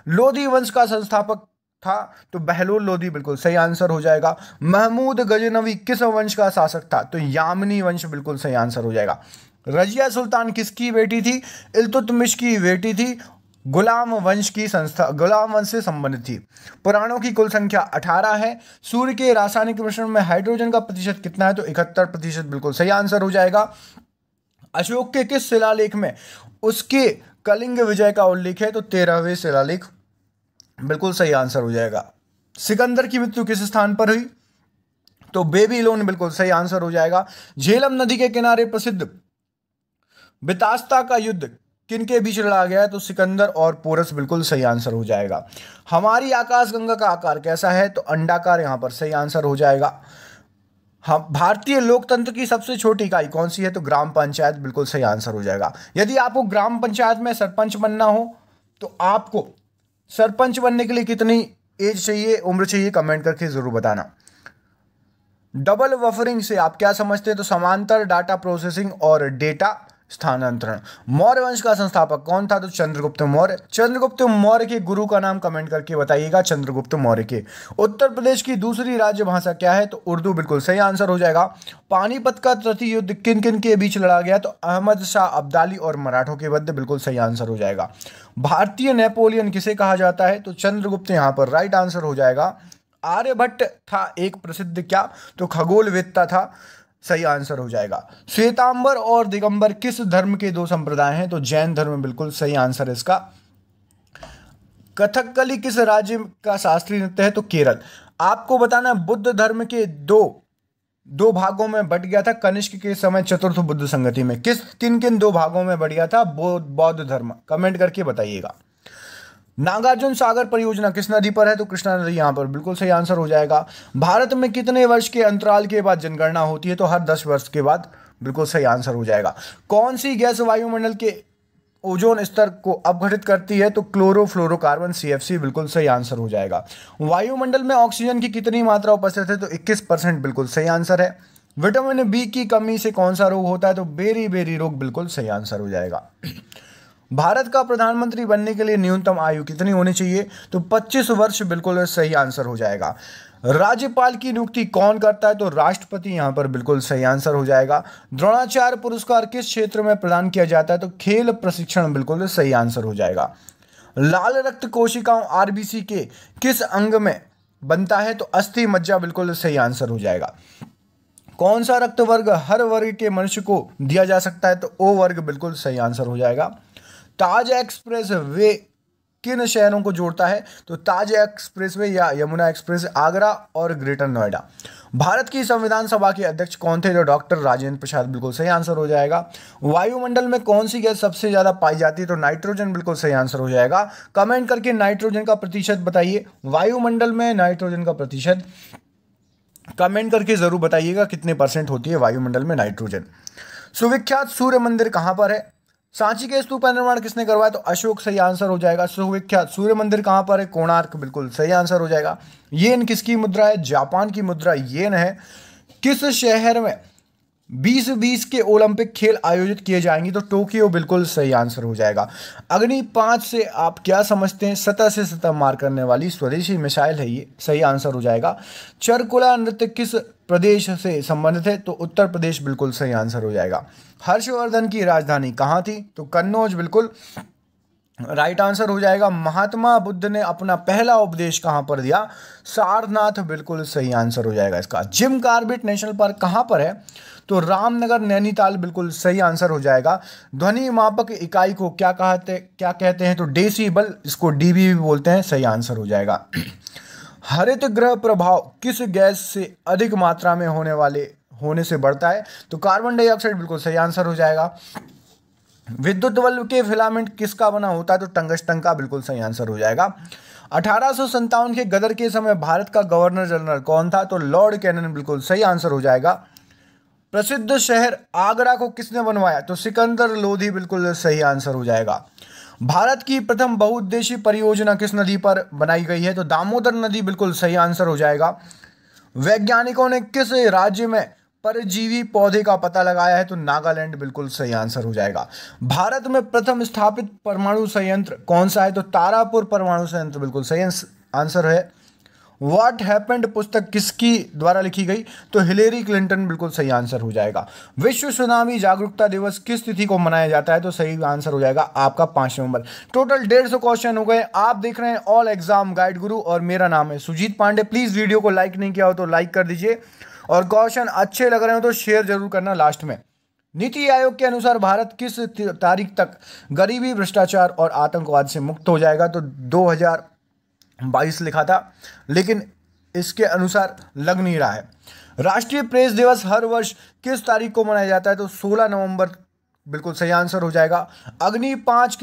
लोधी वंश का संस्थापक था तो बहलोल लोधी बिल्कुल सही आंसर हो जाएगा। महमूद गजनवी किस वंश का शासक था तो यामिनी वंश बिल्कुल सही आंसर हो जाएगा। रजिया सुल्तान किसकी बेटी थी? इल्तुतमिश की बेटी थी। गुलाम वंश से संबंधित थी। पुराणों की कुल संख्या 18 है। सूर्य के रासायनिक मिश्रण में हाइड्रोजन का प्रतिशत कितना है तो 71% बिल्कुल सही आंसर हो जाएगा। अशोक के किस शिलालेख में उसके कलिंग विजय का उल्लेख है तो 13वें शिलालेख बिल्कुल सही आंसर हो जाएगा। सिकंदर की मृत्यु किस स्थान पर हुई तो बेबीलोन बिल्कुल सही आंसर हो जाएगा। झेलम नदी के किनारे प्रसिद्ध बितास्ता का युद्ध किनके बीच लड़ा गया है तो सिकंदर और पोरस बिल्कुल सही आंसर हो जाएगा। हमारी आकाशगंगा का आकार कैसा है तो अंडाकार यहां पर सही आंसर हो जाएगा। हम भारतीय लोकतंत्र की सबसे छोटी इकाई कौन सी है तो ग्राम पंचायत बिल्कुल सही आंसर हो जाएगा। यदि आपको ग्राम पंचायत में सरपंच बनना हो तो आपको सरपंच बनने के लिए कितनी एज चाहिए, उम्र चाहिए, कमेंट करके जरूर बताना। डबल बफरिंग से आप क्या समझते हैं तो समांतर डाटा प्रोसेसिंग और डेटा स्थानांतरण। मौर्य वंश का संस्थापक कौन था तो चंद्रगुप्त मौर्य। चंद्रगुप्त मौर्य के गुरु का नाम कमेंट करके बताइएगा चंद्रगुप्त मौर्य के। उत्तर प्रदेश की दूसरी राज्य भाषा क्या है तो उर्दू बिल्कुल सही आंसर हो जाएगा। पानीपत का तृतीय युद्ध किन किन के बीच लड़ा गया तो अहमद शाह अब्दाली और मराठों के मध्य बिल्कुल सही आंसर हो जाएगा। भारतीय नेपोलियन किसे कहा जाता है तो चंद्रगुप्त यहां पर राइट आंसर हो जाएगा। आर्यभट्ट था एक प्रसिद्ध क्या तो खगोलवेत्ता था, सही आंसर हो जाएगा। श्वेतांबर और दिगंबर किस धर्म के दो संप्रदाय हैं तो जैन धर्म बिल्कुल सही आंसर है इसका। कथकली किस राज्य का शास्त्रीय नृत्य है तो केरल। आपको बताना बुद्ध धर्म के दो भागों में बट गया था कनिष्क के समय चतुर्थ बुद्ध संगति में। किन किन दो भागों में बट गया था बौद्ध धर्म, कमेंट करके बताइएगा। नागार्जुन सागर परियोजना किस नदी पर है तो कृष्णा नदी, यहां पर बिल्कुल सही आंसर हो जाएगा। भारत में कितने वर्ष के अंतराल के बाद जनगणना होती है तो हर 10 वर्ष के बाद, बिल्कुल सही आंसर हो जाएगा। कौन सी गैस वायुमंडल के ओजोन स्तर को अपघटित करती है तो क्लोरोफ्लोरोकार्बन CFC, बिल्कुल सही आंसर हो जाएगा। वायुमंडल में ऑक्सीजन की कितनी मात्रा उपस्थित है तो 21%, बिल्कुल सही आंसर है। विटामिन बी की कमी से कौन सा रोग होता है तो बेरी रोग, बिल्कुल सही आंसर हो जाएगा। भारत का प्रधानमंत्री बनने के लिए न्यूनतम आयु कितनी होनी चाहिए तो 25 वर्ष, बिल्कुल सही आंसर हो जाएगा। राज्यपाल की नियुक्ति कौन करता है तो राष्ट्रपति, यहां पर बिल्कुल सही आंसर हो जाएगा। द्रोणाचार्य पुरस्कार किस क्षेत्र में प्रदान किया जाता है तो खेल प्रशिक्षण, बिल्कुल सही आंसर हो जाएगा। लाल रक्त कोशिकाओं RBC के किस अंग में बनता है तो अस्थि मज्जा, बिल्कुल सही आंसर हो जाएगा। कौन सा रक्त वर्ग हर वर्ग के मनुष्य को दिया जा सकता है तो O वर्ग, बिल्कुल सही आंसर हो जाएगा। ताज एक्सप्रेस वे किन शहरों को जोड़ता है तो ताज एक्सप्रेस वे या यमुना एक्सप्रेस आगरा और ग्रेटर नोएडा। भारत की संविधान सभा के अध्यक्ष कौन थे तो डॉक्टर राजेंद्र प्रसाद, बिल्कुल सही आंसर हो जाएगा। वायुमंडल में कौन सी गैस सबसे ज्यादा पाई जाती है तो नाइट्रोजन, बिल्कुल सही आंसर हो जाएगा। कमेंट करके नाइट्रोजन का प्रतिशत बताइए। वायुमंडल में नाइट्रोजन का प्रतिशत कमेंट करके जरूर बताइएगा कितने % होती है वायुमंडल में नाइट्रोजन। सुविख्यात सूर्य मंदिर कहां पर है? सांची के स्तूप का निर्माण किसने करवाया तो अशोक, सही आंसर हो जाएगा। सुविख्यात सूर्य मंदिर कहां पर है? कोणार्क, बिल्कुल सही आंसर हो जाएगा। येन किसकी मुद्रा है? जापान की मुद्रा येन है। किस शहर में 2020 के ओलंपिक खेल आयोजित किए जाएंगे तो टोक्यो, बिल्कुल सही आंसर हो जाएगा। अग्नि 5 से आप क्या समझते हैं? सतह से सतह मार करने वाली स्वदेशी मिसाइल है ये, सही आंसर हो जाएगा। चरकुला नृत्य किस प्रदेश से संबंधित है तो उत्तर प्रदेश, बिल्कुल सही आंसर हो जाएगा। हर्षवर्धन की राजधानी कहां थी तो कन्नौज, बिल्कुल राइट आंसर हो जाएगा। महात्मा बुद्ध ने अपना पहला उपदेश कहां पर दिया? सारनाथ, बिल्कुल सही आंसर हो जाएगा इसका। जिम कॉर्बेट नेशनल पार्क कहां पर है तो रामनगर नैनीताल, बिल्कुल सही आंसर हो जाएगा। ध्वनि मापक इकाई को क्या कहते हैं तो डेसिबल, इसको DB भी बोलते हैं, सही आंसर हो जाएगा। हरित गृह प्रभाव किस गैस से अधिक मात्रा में होने से बढ़ता है तो कार्बन डाइऑक्साइड, बिल्कुल सही आंसर हो जाएगा। विद्युत बल्ब के फिलामेंट किसका बना होता है तो टंगस्टन का, बिल्कुल सही आंसर हो जाएगा। 1857 के गदर के समय भारत का गवर्नर जनरल कौन था तो लॉर्ड कैनन, बिल्कुल सही आंसर हो जाएगा। प्रसिद्ध शहर आगरा को किसने बनवाया तो सिकंदर लोधी, बिल्कुल सही आंसर हो जाएगा। भारत की प्रथम बहुउद्देशीय परियोजना किस नदी पर बनाई गई है तो दामोदर नदी, बिल्कुल सही आंसर हो जाएगा। वैज्ञानिकों ने किस राज्य में परजीवी पौधे का पता लगाया है? तो नागालैंड बिल्कुल सही आंसर हो जाएगा। भारत में प्रथम स्थापित परमाणु संयंत्र कौन सा है? तो तारापुर परमाणु संयंत्र बिल्कुल सही आंसर है। व्हाट हैपेंड पुस्तक किसकी द्वारा लिखी गई? तो हिलेरी क्लिंटन बिल्कुल सही आंसर हो जाएगा। विश्व सुनामी जागरूकता दिवस किस तिथि को मनाया जाता है? तो सही आंसर हो जाएगा आपका 5 नवंबर। टोटल 150 क्वेश्चन हो गए। आप देख रहे हैं ऑल एग्जाम गाइड गुरु और मेरा नाम है सुजीत पांडे। प्लीज वीडियो को लाइक नहीं किया हो तो लाइक कर दीजिए और क्वेश्चन अच्छे लग रहे हो तो शेयर जरूर करना लास्ट में। नीति आयोग के अनुसार भारत किस तारीख तक गरीबी, भ्रष्टाचार और आतंकवाद से मुक्त हो जाएगा? तो 2022 लिखा था, लेकिन इसके अनुसार लग नहीं रहा है। राष्ट्रीय प्रेस दिवस हर वर्ष किस तारीख को मनाया जाता है? तो 16 नवंबर बिल्कुल सही आंसर हो जाएगा। अग्नि 5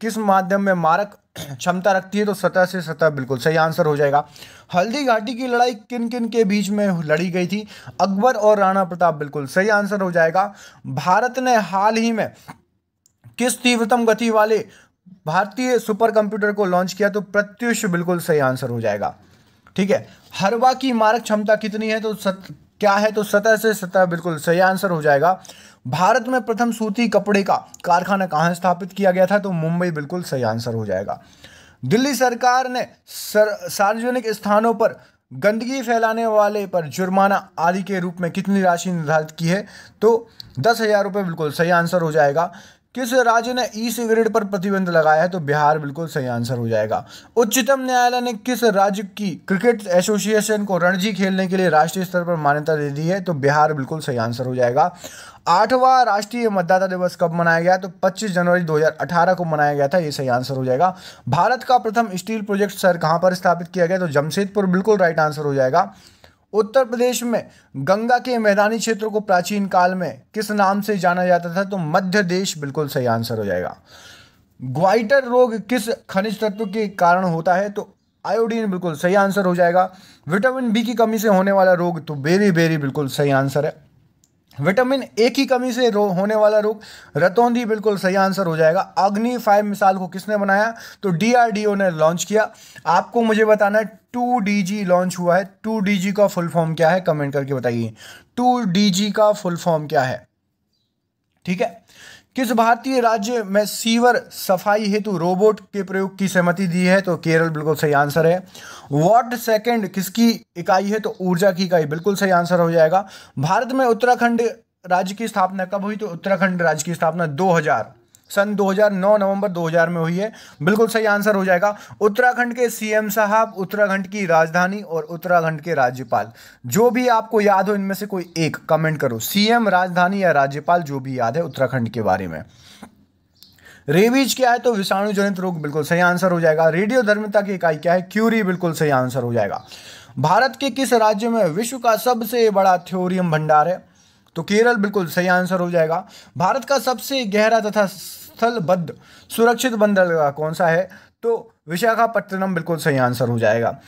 किस माध्यम में मारक क्षमता रखती है? तो सतह से सतह बिल्कुल सही आंसर हो जाएगा। हल्दी घाटी की लड़ाई किन किन के बीच में लड़ी गई थी? अकबर और राणा प्रताप बिल्कुल सही आंसर हो जाएगा। भारत ने हाल ही में किस तीव्रतम गति वाले भारतीय सुपर कंप्यूटर को लॉन्च किया? तो प्रत्युष बिल्कुल सही आंसर हो जाएगा। ठीक है। हरवा की मारक क्षमता कितनी है? तो क्या है? तो सतह से सतह बिल्कुल सही आंसर हो जाएगा। भारत में प्रथम सूती कपड़े का कारखाना कहाँ स्थापित किया गया था? तो मुंबई बिल्कुल सही आंसर हो जाएगा। दिल्ली सरकार ने सार्वजनिक स्थानों पर गंदगी फैलाने वाले पर जुर्माना आदि के रूप में कितनी राशि निर्धारित की है? तो 10,000 रुपये बिल्कुल सही आंसर हो जाएगा। किस राज्य ने ई सिगरेट पर प्रतिबंध लगाया है? तो बिहार बिल्कुल सही आंसर हो जाएगा। उच्चतम न्यायालय ने किस राज्य की क्रिकेट एसोसिएशन को रणजी खेलने के लिए राष्ट्रीय स्तर पर मान्यता दे दी है? तो बिहार बिल्कुल सही आंसर हो जाएगा। 8वां राष्ट्रीय मतदाता दिवस कब मनाया गया? तो 25 जनवरी 2018 को मनाया गया था। ये सही आंसर हो जाएगा। भारत का प्रथम स्टील प्रोजेक्ट सर कहाँ पर स्थापित किया गया? तो जमशेदपुर बिल्कुल राइट आंसर हो जाएगा। उत्तर प्रदेश में गंगा के मैदानी क्षेत्रों को प्राचीन काल में किस नाम से जाना जाता था? तो मध्य देश बिल्कुल सही आंसर हो जाएगा। ग्वाइटर रोग किस खनिज तत्व के कारण होता है? तो आयोडीन बिल्कुल सही आंसर हो जाएगा। विटामिन बी की कमी से होने वाला रोग? तो बेरी बिल्कुल सही आंसर है। विटामिन ए की कमी से होने वाला रोग? रतौंधी बिल्कुल सही आंसर हो जाएगा। अग्नि 5 मिसाइल को किसने बनाया? तो डीआरडीओ ने लॉन्च किया। आपको मुझे बताना है 2DG लॉन्च हुआ है। 2DG का फुल फॉर्म क्या है? कमेंट करके बताइए 2DG का फुल फॉर्म क्या है। ठीक है। किस भारतीय राज्य में सीवर सफाई हेतु रोबोट के प्रयोग की सहमति दी है? तो केरल बिल्कुल सही आंसर है। वॉट सेकंड किसकी इकाई है? तो ऊर्जा की इकाई बिल्कुल सही आंसर हो जाएगा। भारत में उत्तराखंड राज्य की स्थापना कब हुई? तो उत्तराखंड राज्य की स्थापना 2009 नवंबर 2000 में हुई है। बिल्कुल सही आंसर हो जाएगा। उत्तराखंड के सीएम साहब, उत्तराखंड की राजधानी और उत्तराखंड के राज्यपाल, जो भी आपको याद हो इनमें से कोई एक कमेंट करो। सीएम, राजधानी या राज्यपाल, जो भी याद है उत्तराखंड के बारे में। रेबीज क्या है? तो विषाणु जनित रोग बिल्कुल सही आंसर हो जाएगा। रेडियोधर्मिता की इकाई क्या है? क्यूरी बिल्कुल सही आंसर हो जाएगा। भारत के किस राज्य में विश्व का सबसे बड़ा थ्योरियम भंडार है? तो केरल बिल्कुल सही आंसर हो जाएगा। भारत का सबसे गहरा तथा स्थलबद्ध सुरक्षित बंदरगाह कौन सा है? तो विशाखापट्टनम बिल्कुल सही आंसर हो जाएगा।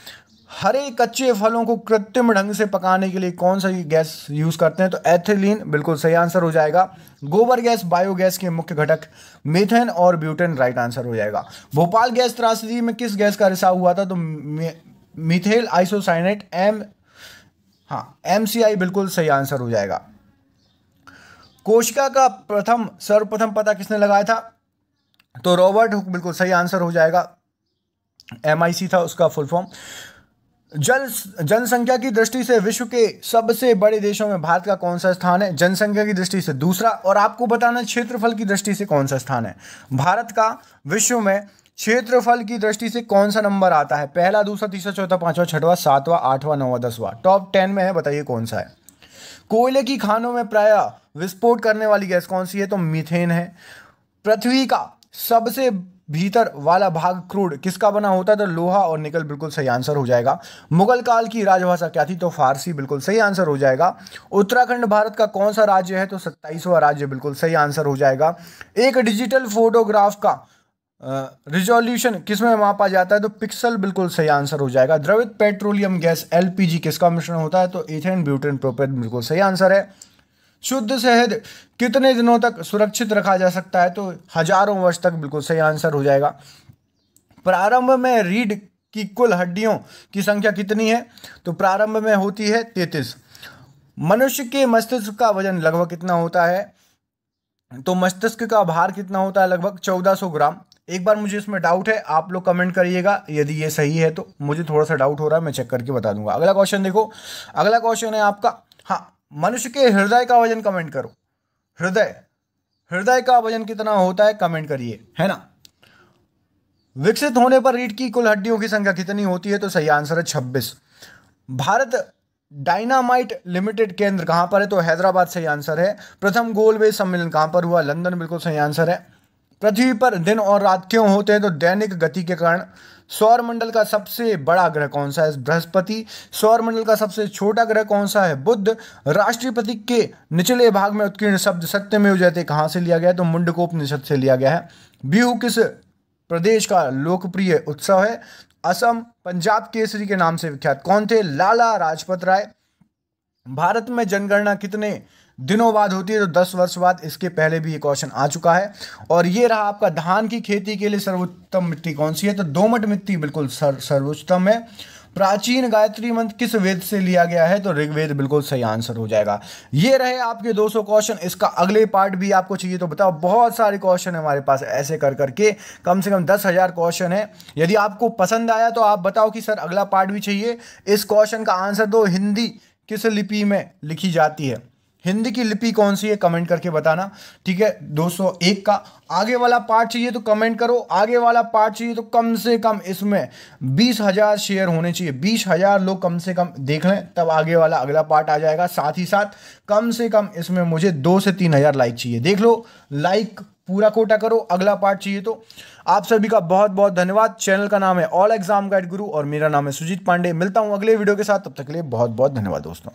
हरे कच्चे फलों को कृत्रिम ढंग से पकाने के लिए कौन सा गैस यूज करते हैं? तो एथिलीन बिल्कुल सही आंसर हो जाएगा। गोबर गैस बायोगैस के मुख्य घटक मीथेन और ब्यूटेन राइट आंसर हो जाएगा। भोपाल गैस त्रासदी में किस गैस का रिसाव हुआ था? तो मीथेल आइसोसाइनेट MCI बिल्कुल सही आंसर हो जाएगा। कोशिका का सर्वप्रथम पता किसने लगाया था? तो रॉबर्ट हुक बिल्कुल सही आंसर हो जाएगा। MIC था उसका फुल फॉर्म। जनसंख्या की दृष्टि से विश्व के सबसे बड़े देशों में भारत का कौन सा स्थान है? जनसंख्या की दृष्टि से दूसरा। और आपको बताना क्षेत्रफल की दृष्टि से कौन सा स्थान है भारत का विश्व में? क्षेत्रफल की दृष्टि से कौन सा नंबर आता है? पहला, दूसरा, तीसरा, चौथा, पांचवा, छठवां, सातवां, आठवां, नौवां, 10वां। टॉप 10 में है, बताइए कौन सा है। कोयले की खानों में प्रायः विस्फोट करने वाली गैस कौन सी है? तो मीथेन है। पृथ्वी का सबसे भीतर वाला भाग क्रूड किसका बना होता है? तो लोहा और निकल बिल्कुल सही आंसर हो जाएगा। मुगल काल की राजभाषा क्या थी? तो फारसी बिल्कुल सही आंसर हो जाएगा। उत्तराखंड भारत का कौन सा राज्य है? तो 27वां राज्य बिल्कुल सही आंसर हो जाएगा। एक डिजिटल फोटोग्राफ का रिजोल्यूशन किसमें मापा जाता है? तो पिक्सल बिल्कुल सही आंसर हो जाएगा। द्रवित पेट्रोलियम गैस LPG किसका मिश्रण होता है? तो एथेन ब्यूटेन प्रोपेन बिल्कुल सही आंसर है। शुद्ध शहद कितने दिनों तक सुरक्षित रखा जा सकता है? तो हजारों वर्ष तक बिल्कुल सही आंसर हो जाएगा। प्रारंभ में रीढ़ की कुल हड्डियों की संख्या कितनी है? तो प्रारंभ में होती है 33। मनुष्य के मस्तिष्क का वजन लगभग कितना होता है? तो मस्तिष्क का भार कितना होता है? लगभग 1400 ग्राम। एक बार मुझे इसमें डाउट है, आप लोग कमेंट करिएगा यदि ये सही है तो। मुझे थोड़ा सा डाउट हो रहा है, मैं चेक करके बता दूंगा। अगला क्वेश्चन देखो, अगला क्वेश्चन है आपका, हाँ, मनुष्य के हृदय का वजन कमेंट करो। हृदय हृदय का वजन कितना होता है? कमेंट करिए, है ना। विकसित होने पर रीढ़ की कुल हड्डियों की संख्या कितनी होती है? तो सही आंसर है 26। भारत डायनामाइट लिमिटेड केंद्र कहां पर है? तो हैदराबाद सही आंसर है। प्रथम गोलमेज सम्मेलन कहां पर हुआ? लंदन, बिल्कुल सही आंसर है। पृथ्वी पर दिन और रात क्यों होते हैं? तो दैनिक गति के कारण। सौरमंडल का सबसे बड़ा ग्रह कौन सा है? बृहस्पति। सौरमंडल का सबसे छोटा ग्रह कौन सा है? बुध। राष्ट्रपति के निचले भाग में उत्कीर्ण शब्द सत्यमेव जयते कहां से लिया गया है? तो मुंडकोपनिषद से लिया गया है। बिहू किस प्रदेश का लोकप्रिय उत्सव है? असम। पंजाब केसरी के नाम से विख्यात कौन थे? लाला लाजपत राय। भारत में जनगणना कितने दिनों बाद होती है? तो 10 वर्ष बाद। इसके पहले भी ये क्वेश्चन आ चुका है। और ये रहा आपका, धान की खेती के लिए सर्वोत्तम मिट्टी कौन सी है? तो दोमट मिट्टी बिल्कुल सर्वोत्तम है। प्राचीन गायत्री मंत्र किस वेद से लिया गया है? तो ऋग्वेद, बिल्कुल सही आंसर हो जाएगा। ये रहे आपके 200 क्वेश्चन। इसका अगले पार्ट भी आपको चाहिए तो बताओ। बहुत सारे क्वेश्चन है हमारे पास, ऐसे कर करके कम से कम 10,000 क्वेश्चन है। यदि आपको पसंद आया तो आप बताओ कि सर अगला पार्ट भी चाहिए। इस क्वेश्चन का आंसर दो, हिंदी किस लिपि में लिखी जाती है? हिंदी की लिपि कौन सी है? कमेंट करके बताना, ठीक है। 201 का आगे वाला पार्ट चाहिए तो कमेंट करो। आगे वाला पार्ट चाहिए तो कम से कम इसमें 20,000 शेयर होने चाहिए। 20,000 लोग कम से कम देख लें, तब आगे वाला अगला पार्ट आ जाएगा। साथ ही साथ कम से कम इसमें मुझे 2 से 3,000 लाइक चाहिए। देख लो, लाइक पूरा कोटा करो। अगला पार्ट चाहिए तो। आप सभी का बहुत बहुत धन्यवाद। चैनल का नाम है ऑल एग्जाम गाइड गुरु और मेरा नाम है सुजीत पांडे। मिलता हूं अगले वीडियो के साथ, तब तक के लिए बहुत बहुत धन्यवाद दोस्तों।